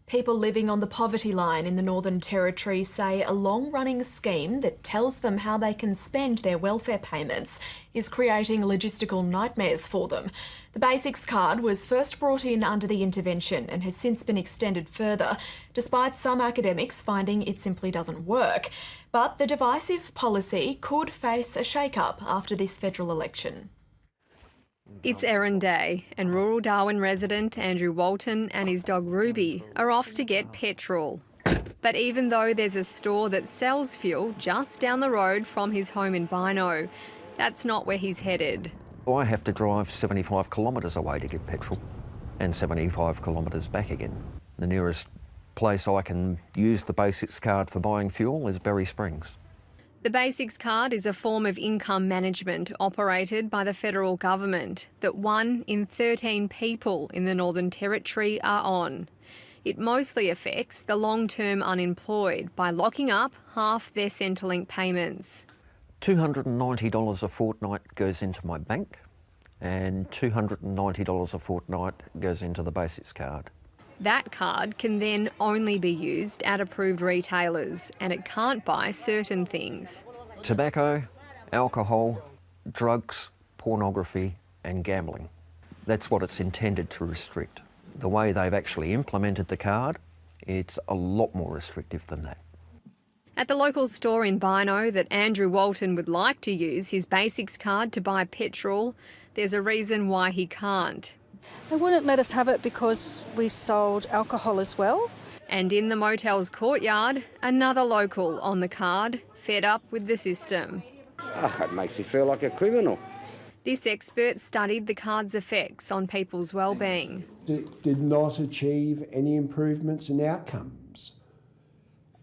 People living on the poverty line in the Northern Territory say a long-running scheme that tells them how they can spend their welfare payments is creating logistical nightmares for them. The Basics card was first brought in under the intervention and has since been extended further, despite some academics finding it simply doesn't work. But the divisive policy could face a shake-up after this federal election. It's Erin Day, and rural Darwin resident Andrew Walton and his dog Ruby are off to get petrol. But even though there's a store that sells fuel just down the road from his home in Bino, that's not where he's headed. I have to drive 75 kilometres away to get petrol and 75 kilometres back again. The nearest place I can use the Basics card for buying fuel is Berry Springs. The Basics card is a form of income management operated by the federal government that 1 in 13 people in the Northern Territory are on. It mostly affects the long-term unemployed by locking up half their Centrelink payments. $290 a fortnight goes into my bank and $290 a fortnight goes into the Basics card. That card can then only be used at approved retailers and it can't buy certain things. Tobacco, alcohol, drugs, pornography and gambling. That's what it's intended to restrict. The way they've actually implemented the card, it's a lot more restrictive than that. At the local store in Bino that Andrew Walton would like to use his Basics card to buy petrol, there's a reason why he can't. They wouldn't let us have it because we sold alcohol as well. And in the motel's courtyard, another local on the card, fed up with the system. It makes you feel like a criminal. This expert studied the card's effects on people's well-being. It did not achieve any improvements in outcomes.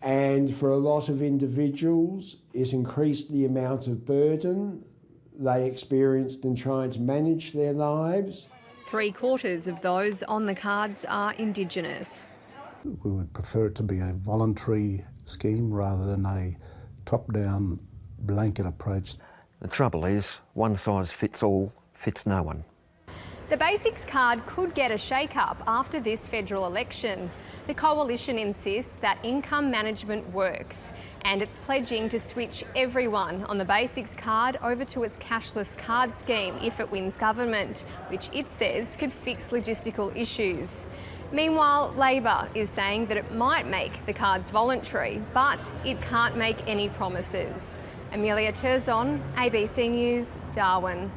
And for a lot of individuals, it increased the amount of burden they experienced in trying to manage their lives. 3/4 of those on the cards are Indigenous. We would prefer it to be a voluntary scheme rather than a top-down blanket approach. The trouble is, one size fits all fits no one. The Basics card could get a shake-up after this federal election. The Coalition insists that income management works and it's pledging to switch everyone on the Basics card over to its cashless card scheme if it wins government, which it says could fix logistical issues. Meanwhile, Labor is saying that it might make the cards voluntary, but it can't make any promises. Emilia Terzon, ABC News, Darwin.